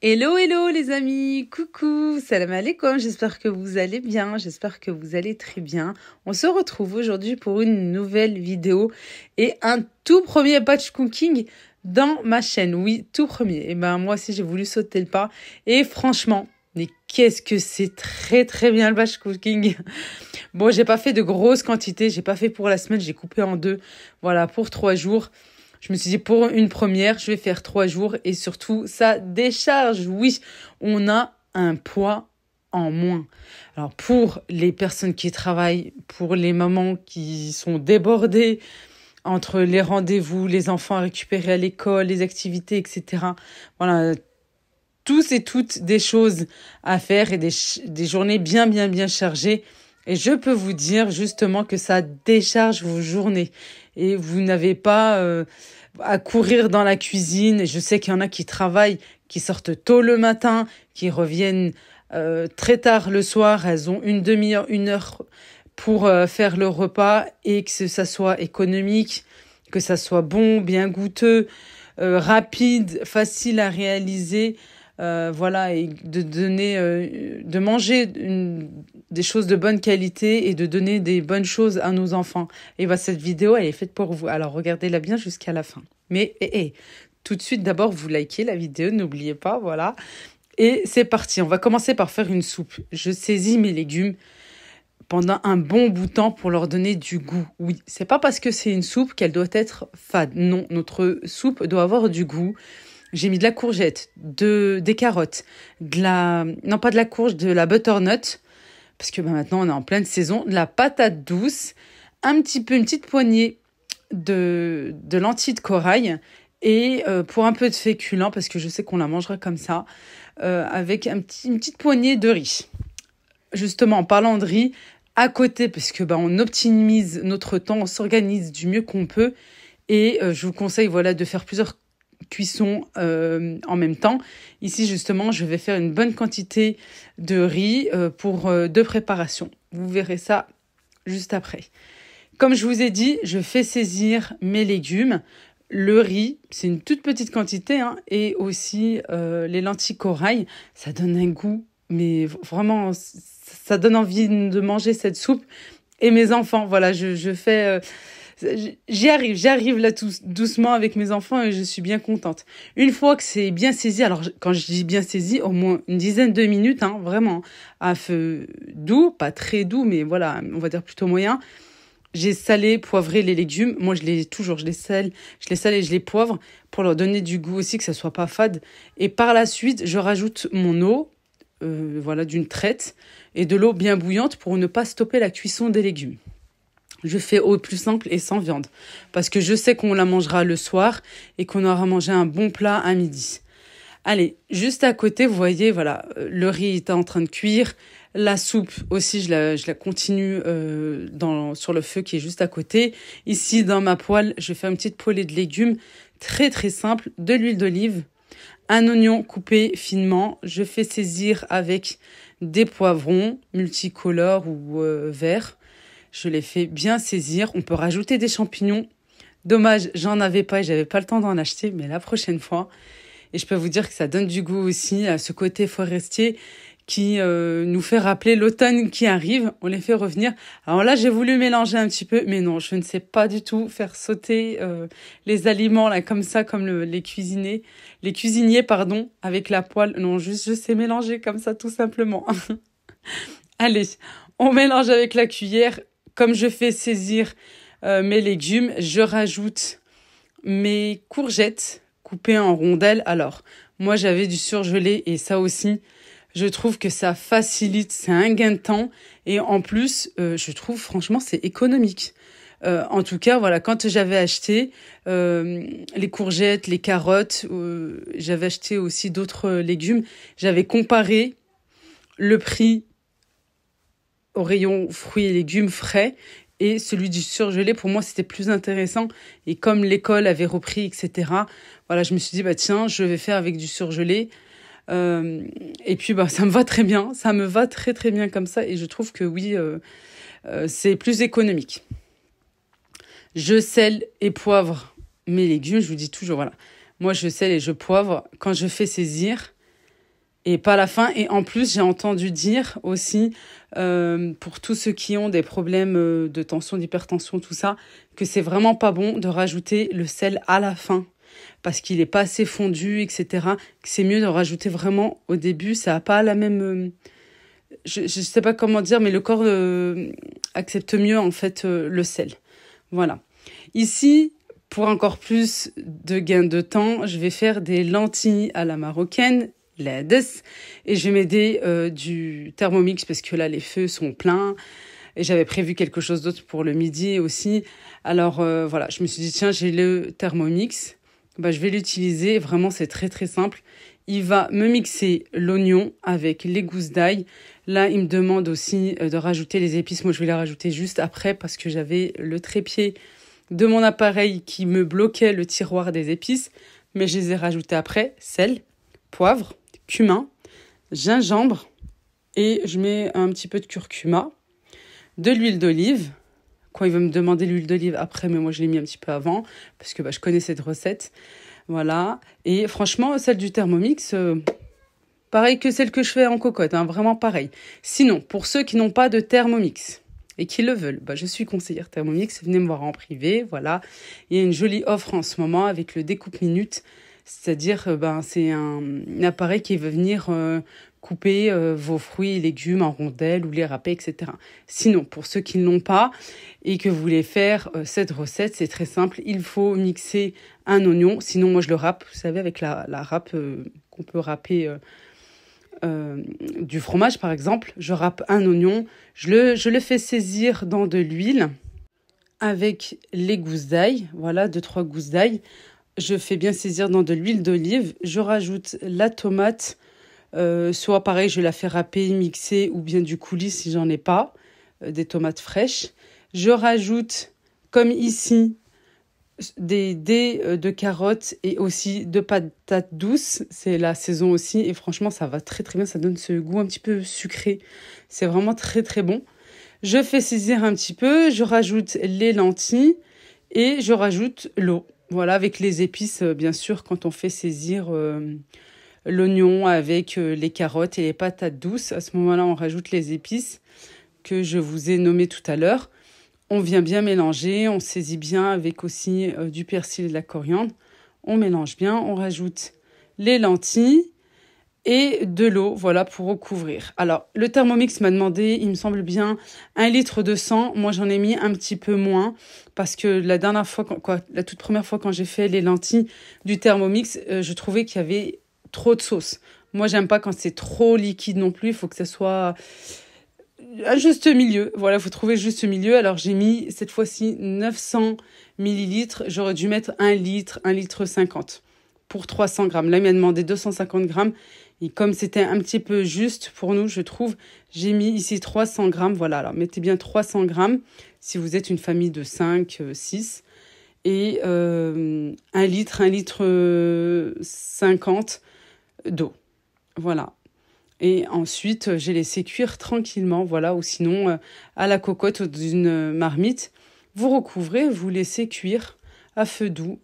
Hello, hello les amis, coucou, salam alaikum, j'espère que vous allez bien, j'espère que vous allez très bien. On se retrouve aujourd'hui pour une nouvelle vidéo et un tout premier batch cooking dans ma chaîne, oui, tout premier. Et ben moi aussi j'ai voulu sauter le pas et franchement, mais qu'est-ce que c'est très bien le batch cooking. Bon, j'ai pas fait de grosses quantités, j'ai pas fait pour la semaine, j'ai coupé en deux, voilà, pour 3 jours. Je me suis dit, pour une première, je vais faire 3 jours et surtout, ça décharge. Oui, on a un poids en moins. Alors, pour les personnes qui travaillent, pour les mamans qui sont débordées entre les rendez-vous, les enfants à récupérer à l'école, les activités, etc. Voilà, tous et toutes des choses à faire et des journées bien chargées. Et je peux vous dire justement que ça décharge vos journées. Et vous n'avez pas à courir dans la cuisine. Je sais qu'il y en a qui travaillent, qui sortent tôt le matin, qui reviennent très tard le soir. Elles ont une demi-heure, 1 heure pour faire le repas et que ça soit économique, que ça soit bon, bien goûteux, rapide, facile à réaliser. Voilà, et de donner, de manger des choses de bonne qualité et de donner des bonnes choses à nos enfants. Et bah, cette vidéo, elle est faite pour vous. Alors, regardez-la bien jusqu'à la fin. Mais, tout de suite, d'abord, vous likez la vidéo, n'oubliez pas, voilà. Et c'est parti. On va commencer par faire une soupe. Je saisis mes légumes pendant un bon bout de temps pour leur donner du goût. Oui, c'est pas parce que c'est une soupe qu'elle doit être fade. Non, notre soupe doit avoir du goût. J'ai mis de la courgette, des carottes, non pas de la courge, de la butternut, parce que maintenant on est en pleine saison, de la patate douce, une petite poignée de lentilles de corail et pour un peu de féculent, parce que je sais qu'on la mangera comme ça, avec une petite poignée de riz. Justement, en parlant de riz, à côté, parce que on optimise notre temps, on s'organise du mieux qu'on peut, et je vous conseille de faire plusieurs cuisson en même temps. Ici, justement, je vais faire une bonne quantité de riz pour 2 préparations. Vous verrez ça juste après. Comme je vous ai dit, je fais saisir mes légumes. Le riz, c'est une toute petite quantité, hein, et aussi les lentilles corail. Ça donne un goût, mais vraiment, ça donne envie de manger cette soupe. Et mes enfants, voilà, je fais... j'y arrive là tout doucement avec mes enfants et je suis bien contente. Une fois que c'est bien saisi, alors quand je dis bien saisi, au moins une dizaine de minutes, hein, vraiment, à feu doux, pas très doux, mais voilà, on va dire plutôt moyen. J'ai salé, poivré les légumes. Moi, je les sale et je les poivre pour leur donner du goût aussi, que ça soit pas fade. Et par la suite, je rajoute mon eau, d'une traite, et de l'eau bien bouillante pour ne pas stopper la cuisson des légumes. Je fais au plus simple et sans viande. Parce que je sais qu'on la mangera le soir et qu'on aura mangé un bon plat à midi. Allez, juste à côté, vous voyez, voilà, le riz est en train de cuire. La soupe aussi, je la continue sur le feu qui est juste à côté. Ici, dans ma poêle, je fais une petite poêlée de légumes très simple, de l'huile d'olive, un oignon coupé finement. Je fais saisir avec des poivrons multicolores ou verts. Je les fais bien saisir. On peut rajouter des champignons. Dommage, j'en avais pas et j'avais pas le temps d'en acheter, mais la prochaine fois. Et je peux vous dire que ça donne du goût aussi à ce côté forestier qui nous fait rappeler l'automne qui arrive. On les fait revenir. Alors là, j'ai voulu mélanger un petit peu, mais non, je ne sais pas du tout faire sauter les aliments là comme ça, comme les cuisiniers, pardon, avec la poêle. Non, juste je sais mélanger comme ça tout simplement. Allez, on mélange avec la cuillère. Comme je fais saisir mes légumes, je rajoute mes courgettes coupées en rondelles. Alors, moi, j'avais du surgelé et ça aussi, je trouve que ça facilite, c'est un gain de temps. Et en plus, je trouve, franchement, c'est économique. En tout cas, voilà, quand j'avais acheté les courgettes, les carottes, j'avais acheté aussi d'autres légumes, j'avais comparé le prix au rayon fruits et légumes frais et celui du surgelé, pour moi, c'était plus intéressant. Et comme l'école avait repris, etc., voilà, je me suis dit, tiens, je vais faire avec du surgelé. Et puis, ça me va très bien. Ça me va très bien comme ça. Et je trouve que oui, c'est plus économique. Je sèle et poivre mes légumes. Je vous dis toujours, voilà. Moi, je sèle et je poivre. Quand je fais saisir, et pas la fin. Et en plus, j'ai entendu dire aussi, pour tous ceux qui ont des problèmes de tension, d'hypertension, tout ça, que c'est vraiment pas bon de rajouter le sel à la fin parce qu'il est pas assez fondu, etc. Que c'est mieux de rajouter vraiment au début. Ça a pas la même... je sais pas comment dire, mais le corps accepte mieux en fait le sel. Voilà. Ici, pour encore plus de gain de temps, je vais faire des lentilles à la marocaine, laides, et je vais m'aider du Thermomix parce que là, les feux sont pleins. Et j'avais prévu quelque chose d'autre pour le midi aussi. Alors voilà, je me suis dit, tiens, j'ai le Thermomix. Bah, je vais l'utiliser. Vraiment, c'est très, très simple. Il va me mixer l'oignon avec les gousses d'ail. Là, il me demande aussi de rajouter les épices. Moi, je vais les rajouter juste après parce que j'avais le trépied de mon appareil qui me bloquait le tiroir des épices. Mais je les ai rajoutées après. Sel, poivre, cumin, gingembre. Et je mets un petit peu de curcuma, de l'huile d'olive. Quoi, il va me demander l'huile d'olive après, mais moi, je l'ai mis un petit peu avant parce que je connais cette recette. Voilà. Et franchement, celle du Thermomix, pareil que celle que je fais en cocotte, hein, vraiment pareil. Sinon, pour ceux qui n'ont pas de Thermomix et qui le veulent, je suis conseillère Thermomix, venez me voir en privé, voilà. Il y a une jolie offre en ce moment avec le découpe minute, c'est-à-dire c'est un appareil qui va venir couper vos fruits et légumes en rondelles ou les râper, etc. Sinon, pour ceux qui ne l'ont pas et que vous voulez faire cette recette, c'est très simple. Il faut mixer un oignon. Sinon, moi, je le râpe, vous savez, avec la râpe qu'on peut râper du fromage, par exemple. Je râpe un oignon. Je le fais saisir dans de l'huile avec les gousses d'ail. Voilà, 2-3 gousses d'ail. Je fais bien saisir dans de l'huile d'olive. Je rajoute la tomate. Soit pareil, je la fais râper, mixer ou bien du coulis si j'en ai pas, des tomates fraîches. Je rajoute, comme ici, des dés de carottes et aussi de patates douces. C'est la saison aussi et franchement, ça va très très bien. Ça donne ce goût un petit peu sucré. C'est vraiment très très bon. Je fais saisir un petit peu, je rajoute les lentilles et je rajoute l'eau. Voilà, avec les épices, bien sûr, quand on fait saisir l'oignon avec les carottes et les patates douces. À ce moment-là, on rajoute les épices que je vous ai nommées tout à l'heure. On vient bien mélanger, on saisit bien avec aussi du persil et de la coriandre. On mélange bien, on rajoute les lentilles et de l'eau, voilà, pour recouvrir. Alors, le Thermomix m'a demandé, il me semble bien, 1 litre de sang. Moi, j'en ai mis un petit peu moins parce que la toute première fois quand j'ai fait les lentilles du Thermomix, je trouvais qu'il y avait trop de sauce. Moi, j'aime pas quand c'est trop liquide non plus. Il faut que ça soit un juste milieu. Voilà, il faut trouver le juste milieu. Alors, j'ai mis cette fois-ci 900 millilitres. J'aurais dû mettre 1 litre, 1 litre 50 pour 300 grammes. Là, il m'a demandé 250 grammes. Et comme c'était un petit peu juste pour nous, je trouve, j'ai mis ici 300 grammes. Voilà, alors mettez bien 300 grammes si vous êtes une famille de 5, 6. Et 1 litre, 1 litre 50 d'eau. Voilà. Et ensuite, j'ai laissé cuire tranquillement, voilà, ou sinon à la cocotte d'une marmite. Vous recouvrez, vous laissez cuire à feu doux,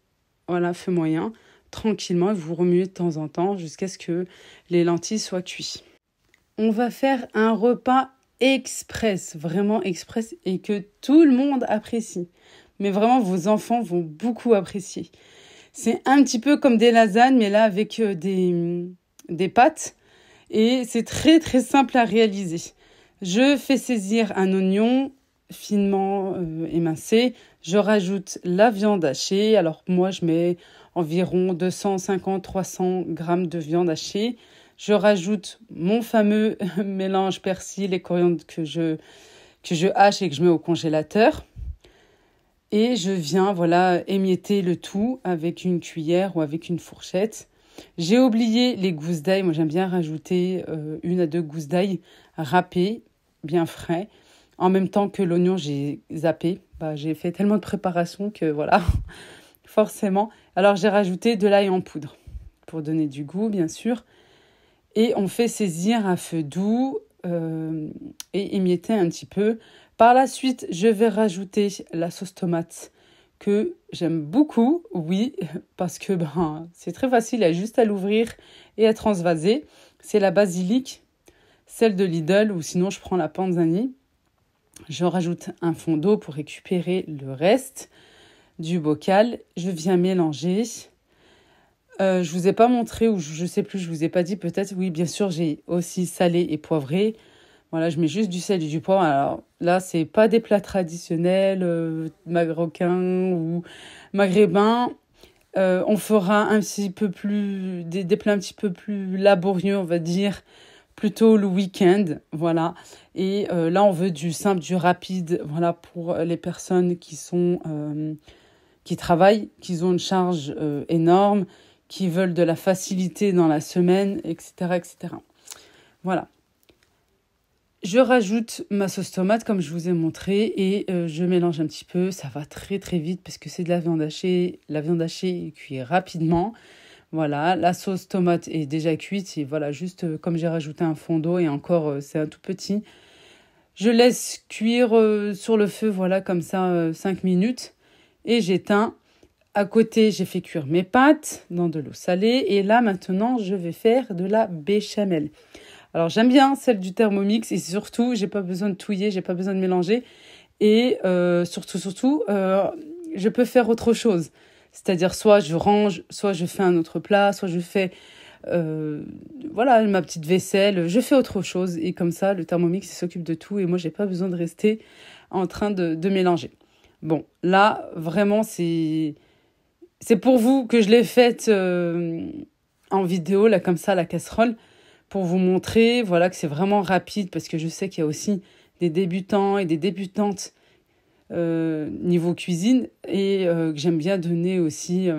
voilà, feu moyen, tranquillement, et vous remuez de temps en temps jusqu'à ce que les lentilles soient cuites. On va faire un repas express, vraiment express, et que tout le monde apprécie. Mais vraiment, vos enfants vont beaucoup apprécier. C'est un petit peu comme des lasagnes, mais là avec des pâtes. Et c'est très très simple à réaliser. Je fais saisir un oignon finement émincé. Je rajoute la viande hachée. Alors moi, je mets environ 250-300 grammes de viande hachée. Je rajoute mon fameux mélange persil et coriandre que je hache et que je mets au congélateur. Et je viens, voilà, émietter le tout avec une cuillère ou avec une fourchette. J'ai oublié les gousses d'ail. Moi, j'aime bien rajouter 1 à 2 gousses d'ail râpées, bien frais. En même temps que l'oignon, j'ai zappé. J'ai fait tellement de préparation que voilà, forcément. Alors, j'ai rajouté de l'ail en poudre pour donner du goût, bien sûr. Et on fait saisir à feu doux et émietter un petit peu. Par la suite, je vais rajouter la sauce tomate que j'aime beaucoup, oui, parce que c'est très facile, il y a juste à l'ouvrir et à transvaser. C'est la basilic, celle de Lidl, ou sinon je prends la Panzani. Je rajoute un fond d'eau pour récupérer le reste du bocal. Je viens mélanger. Je vous ai pas montré, ou je sais plus, je vous ai pas dit peut-être. Oui, bien sûr, j'ai aussi salé et poivré. Voilà, je mets juste du sel et du poivre. Alors là, c'est pas des plats traditionnels marocains ou maghrébins. On fera un petit peu plus des plats un petit peu plus laborieux, on va dire, plutôt le week-end, voilà. Et là, on veut du simple, du rapide, voilà, pour les personnes qui travaillent, qui ont une charge énorme, qui veulent de la facilité dans la semaine, etc., etc. Voilà. Je rajoute ma sauce tomate comme je vous ai montré et je mélange un petit peu. Ça va très très vite parce que c'est de la viande hachée. La viande hachée est cuite rapidement. Voilà, la sauce tomate est déjà cuite et voilà, juste comme j'ai rajouté un fond d'eau et encore c'est un tout petit. Je laisse cuire sur le feu, voilà, comme ça 5 minutes et j'éteins. À côté, j'ai fait cuire mes pâtes dans de l'eau salée et là maintenant, je vais faire de la béchamel. Alors, j'aime bien celle du Thermomix et surtout, j'ai pas besoin de touiller, j'ai pas besoin de mélanger. Et surtout, je peux faire autre chose. C'est-à-dire, soit je range, soit je fais un autre plat, soit je fais ma petite vaisselle. Je fais autre chose. Et comme ça, le Thermomix, il s'occupe de tout. Et moi, j'ai pas besoin de rester en train de mélanger. Bon, là, vraiment, c'est pour vous que je l'ai faite en vidéo, là, comme ça, la casserole. Pour vous montrer, voilà, que c'est vraiment rapide parce que je sais qu'il y a aussi des débutants et des débutantes niveau cuisine et que j'aime bien donner aussi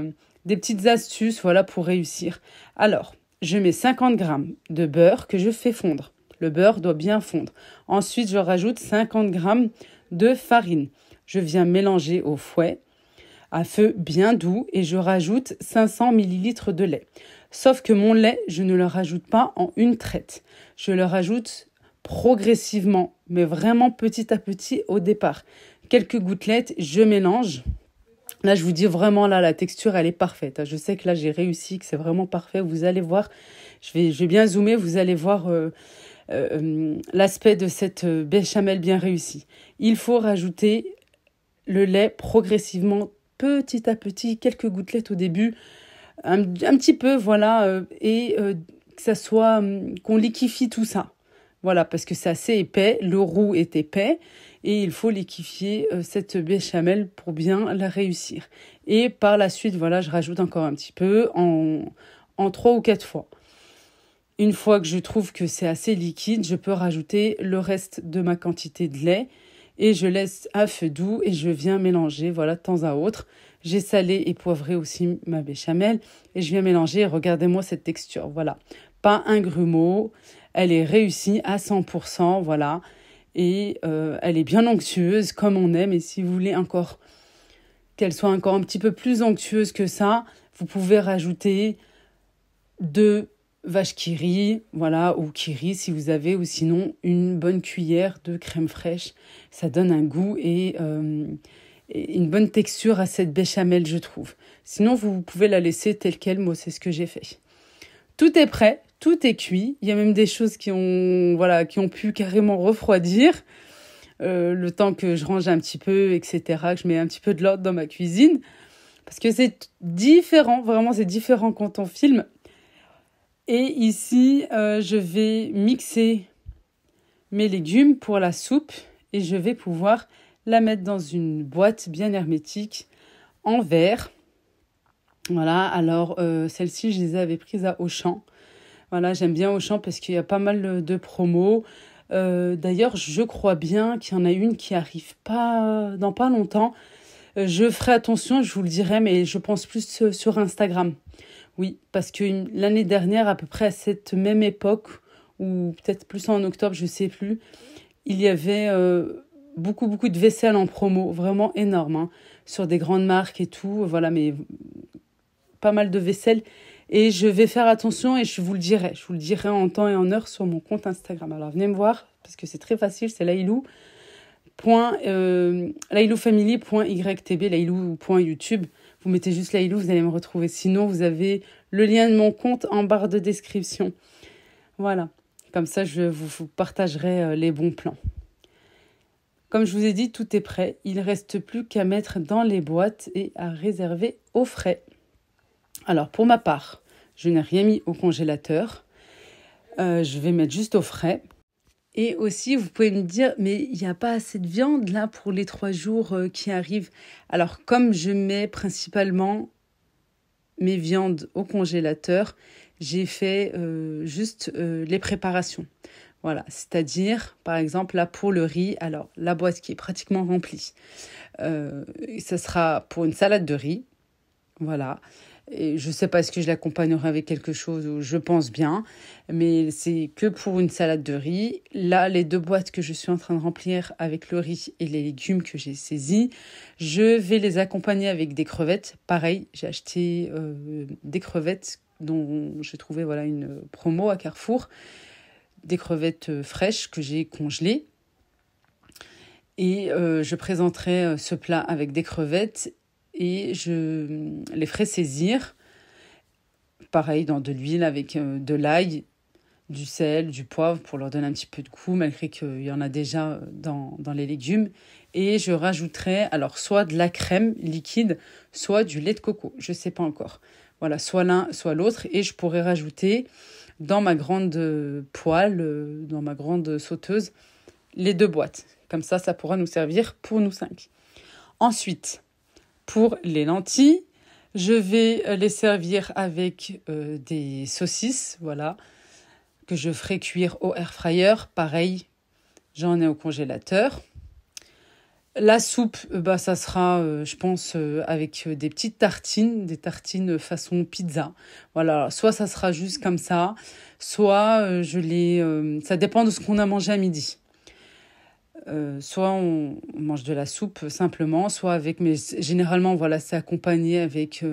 des petites astuces, voilà, pour réussir. Alors, je mets 50 grammes de beurre que je fais fondre. Le beurre doit bien fondre. Ensuite, je rajoute 50 grammes de farine. Je viens mélanger au fouet à feu bien doux et je rajoute 500 ml de lait. Sauf que mon lait, je ne le rajoute pas en une traite. Je le rajoute progressivement, mais vraiment petit à petit au départ. Quelques gouttelettes, je mélange. Là, je vous dis vraiment, là, la texture, elle est parfaite. Je sais que là, j'ai réussi, que c'est vraiment parfait. Vous allez voir, je vais bien zoomer, vous allez voir l'aspect de cette béchamel bien réussie. Il faut rajouter le lait progressivement, petit à petit, quelques gouttelettes au début, un petit peu, voilà, et que ça soit, qu'on liquéfie tout ça. Voilà, parce que c'est assez épais, le roux est épais, et il faut liquéfier cette béchamel pour bien la réussir. Et par la suite, voilà, je rajoute encore un petit peu en 3 ou 4 fois. Une fois que je trouve que c'est assez liquide, je peux rajouter le reste de ma quantité de lait et je laisse à feu doux et je viens mélanger, voilà, de temps à autre. J'ai salé et poivré aussi ma béchamel et je viens mélanger. Regardez-moi cette texture, voilà. Pas un grumeau, elle est réussie à 100%, voilà. Et elle est bien onctueuse comme on aime. Et si vous voulez encore qu'elle soit encore un petit peu plus onctueuse que ça, vous pouvez rajouter 2 vaches qui rient, voilà, ou qui rient si vous avez, ou sinon une bonne cuillère de crème fraîche. Ça donne un goût et une bonne texture à cette béchamel, je trouve. Sinon, vous pouvez la laisser telle quelle. Moi, c'est ce que j'ai fait. Tout est prêt, tout est cuit. Il y a même des choses qui ont pu carrément refroidir le temps que je range un petit peu, etc., que je mets un petit peu de l'ordre dans ma cuisine. Parce que c'est différent, vraiment, c'est différent quand on filme. Et ici, je vais mixer mes légumes pour la soupe et je vais pouvoir la mettre dans une boîte bien hermétique en verre. Voilà, alors celle-ci, je les avais prises à Auchan. Voilà, j'aime bien Auchan parce qu'il y a pas mal de promos. D'ailleurs, je crois bien qu'il y en a une qui arrive dans pas longtemps. Je ferai attention, je vous le dirai, mais je pense plus sur Instagram. Oui, parce que l'année dernière, à peu près à cette même époque, ou peut-être plus en octobre, je ne sais plus, il y avait beaucoup de vaisselle en promo, vraiment énorme, hein, sur des grandes marques et tout, voilà, mais pas mal de vaisselle. Et je vais faire attention et je vous le dirai en temps et en heure sur mon compte Instagram. Alors venez me voir, parce que c'est très facile, c'est Laïlou, lailou.ytb, lailou.youtube. Vous mettez juste Lailou, vous allez me retrouver. Sinon, vous avez le lien de mon compte en barre de description. Voilà, comme ça, je vous partagerai les bons plans. Comme je vous ai dit, tout est prêt. Il ne reste plus qu'à mettre dans les boîtes et à réserver au frais. Alors, pour ma part, je n'ai rien mis au congélateur. Je vais mettre juste au frais. Et aussi, vous pouvez me dire, mais il n'y a pas assez de viande là pour les 3 jours qui arrivent. Alors, comme je mets principalement mes viandes au congélateur, j'ai fait juste les préparations. Voilà, c'est-à-dire, par exemple, là pour le riz, alors la boîte qui est pratiquement remplie, ça sera pour une salade de riz. Voilà. Et je ne sais pas est-ce que je l'accompagnerai avec quelque chose, ou je pense bien, mais c'est que pour une salade de riz. Là, les 2 boîtes que je suis en train de remplir avec le riz et les légumes que j'ai saisis, je vais les accompagner avec des crevettes. Pareil, j'ai acheté des crevettes dont j'ai trouvé une promo à Carrefour, des crevettes fraîches que j'ai congelées. Et je présenterai ce plat avec des crevettes et je les ferai saisir, pareil, dans de l'huile avec de l'ail, du sel, du poivre pour leur donner un petit peu de goût, malgré qu'il y en a déjà dans les légumes. Et je rajouterai alors soit de la crème liquide, soit du lait de coco. Je ne sais pas encore. Voilà, soit l'un, soit l'autre. Et je pourrais rajouter dans ma grande poêle, dans ma grande sauteuse, les 2 boîtes. Comme ça pourra nous servir pour nous 5. Ensuite, pour les lentilles, je vais les servir avec des saucisses, voilà, que je ferai cuire au air fryer. Pareil, j'en ai au congélateur. La soupe, ça sera, je pense, avec des petites tartines, des tartines façon pizza. Voilà, soit ça sera juste comme ça, soit ça dépend de ce qu'on a mangé à midi. Soit on mange de la soupe simplement, soit avec, mais généralement, voilà, c'est accompagné avec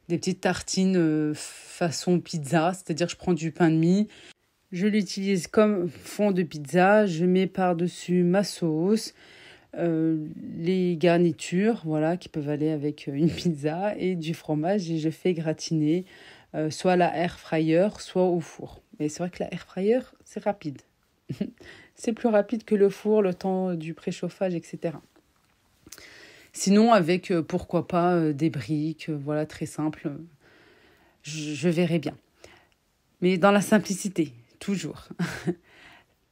des petites tartines façon pizza, c'est-à-dire je prends du pain de mie, je l'utilise comme fond de pizza, je mets par-dessus ma sauce, les garnitures, voilà, qui peuvent aller avec une pizza et du fromage, et je fais gratiner soit à la air fryer, soit au four. Mais c'est vrai que la air fryer, c'est rapide. C'est plus rapide que le four, le temps du préchauffage, etc. Sinon, avec, pourquoi pas, des briques, voilà, très simple, je verrai bien. Mais dans la simplicité, toujours.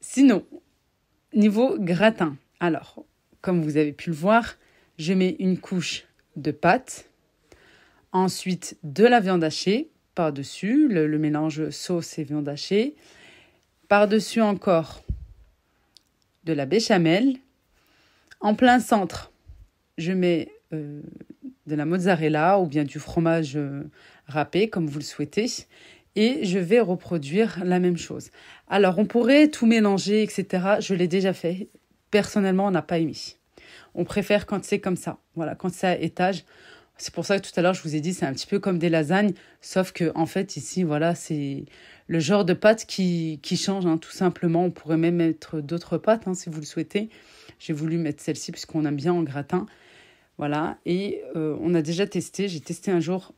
Sinon, niveau gratin, alors, comme vous avez pu le voir, je mets une couche de pâte, ensuite de la viande hachée par-dessus, le mélange sauce et viande hachée, par-dessus encore de la béchamel. En plein centre, je mets de la mozzarella ou bien du fromage râpé, comme vous le souhaitez. Et je vais reproduire la même chose. Alors, on pourrait tout mélanger, etc. Je l'ai déjà fait. Personnellement, on n'a pas aimé. On préfère quand c'est comme ça. Voilà, quand c'est à étage. C'est pour ça que tout à l'heure, je vous ai dit, c'est un petit peu comme des lasagnes. Sauf que, en fait, ici, voilà, c'est le genre de pâte qui change, hein, tout simplement. On pourrait même mettre d'autres pâtes, hein, si vous le souhaitez. J'ai voulu mettre celle-ci puisqu'on aime bien en gratin. Voilà. Et on a déjà testé. J'ai testé un jour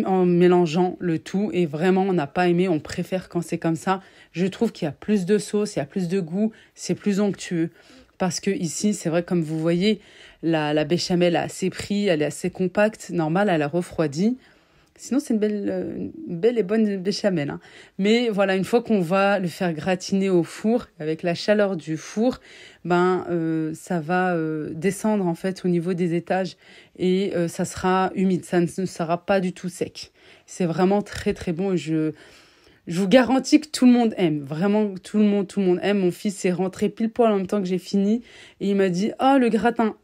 en mélangeant le tout. Et vraiment, on n'a pas aimé. On préfère quand c'est comme ça. Je trouve qu'il y a plus de sauce, il y a plus de goût. C'est plus onctueux. Parce que ici, c'est vrai, comme vous voyez, la béchamel a assez pris, elle est assez compacte. Normal, elle a refroidi. Sinon, c'est une belle et bonne béchamel, hein. Mais voilà, une fois qu'on va le faire gratiner au four, avec la chaleur du four, ça va descendre en fait au niveau des étages et ça sera humide. Ça ne sera pas du tout sec. C'est vraiment très très bon. Je vous garantis que tout le monde aime. Vraiment, tout le monde aime. Mon fils est rentré pile poil en même temps que j'ai fini. Et il m'a dit, « Oh, le gratin !»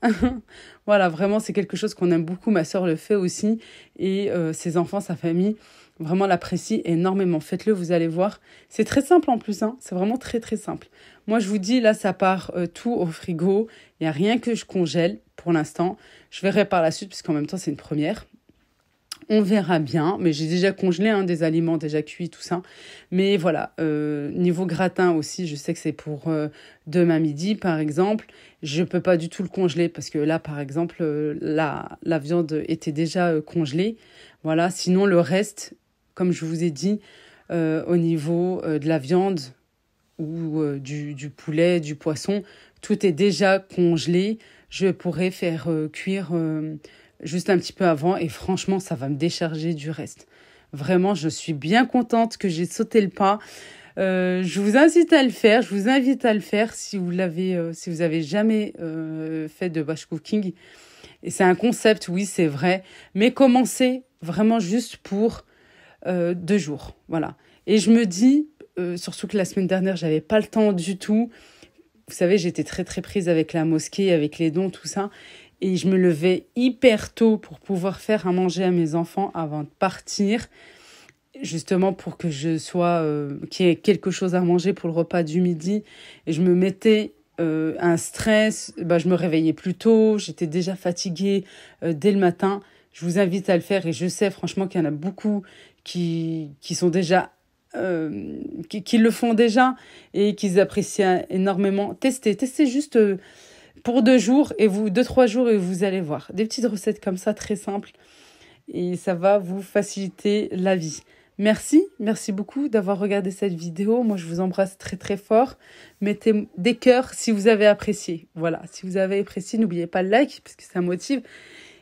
Voilà, vraiment, c'est quelque chose qu'on aime beaucoup. Ma sœur le fait aussi. Et ses enfants, sa famille, vraiment l'apprécient énormément. Faites-le, vous allez voir. C'est très simple en plus, hein. C'est vraiment très, très simple. Moi, je vous dis, là, ça part tout au frigo. Il n'y a rien que je congèle pour l'instant. Je verrai par la suite, puisqu'en même temps, c'est une première. On verra bien, mais j'ai déjà congelé des aliments déjà cuits, tout ça. Mais voilà, niveau gratin aussi, je sais que c'est pour demain midi, par exemple. Je peux pas du tout le congeler parce que là, par exemple, la viande était déjà congelée. Voilà, sinon le reste, comme je vous ai dit, au niveau de la viande ou du poulet, du poisson, tout est déjà congelé. Je pourrais faire cuire juste un petit peu avant et franchement, ça va me décharger du reste. Vraiment, je suis bien contente que j'ai sauté le pas. Je vous incite à le faire. Je vous invite à le faire si vous avez jamais fait de batch cooking. Et c'est un concept, oui, c'est vrai. Mais commencez vraiment juste pour 2 jours. Voilà. Et je me dis, surtout que la semaine dernière, j'avais pas le temps du tout. Vous savez, j'étais très très prise avec la mosquée, avec les dons, tout ça. Et je me levais hyper tôt pour pouvoir faire à manger à mes enfants avant de partir. Justement pour que qu'il y ait quelque chose à manger pour le repas du midi. Et je me mettais un stress. Je me réveillais plus tôt. J'étais déjà fatiguée dès le matin. Je vous invite à le faire. Et je sais franchement qu'il y en a beaucoup qui sont déjà qui le font déjà et qu'ils apprécient énormément. Testez juste pour 2 jours et 2-3 jours et vous allez voir. Des petites recettes comme ça, très simples. Et ça va vous faciliter la vie. Merci beaucoup d'avoir regardé cette vidéo. Moi, je vous embrasse très très fort. Mettez des cœurs si vous avez apprécié. Voilà, si vous avez apprécié, n'oubliez pas le like parce que ça motive.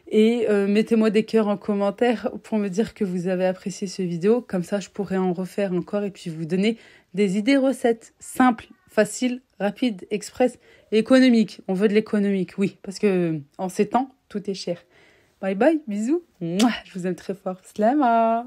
Et mettez-moi des cœurs en commentaire pour me dire que vous avez apprécié cette vidéo. Comme ça, je pourrais en refaire encore et puis vous donner des idées recettes simples, faciles, rapides, express et économiques. On veut de l'économique, oui, parce que en ces temps, tout est cher. Bye bye, bisous. Mouah, je vous aime très fort. Slama.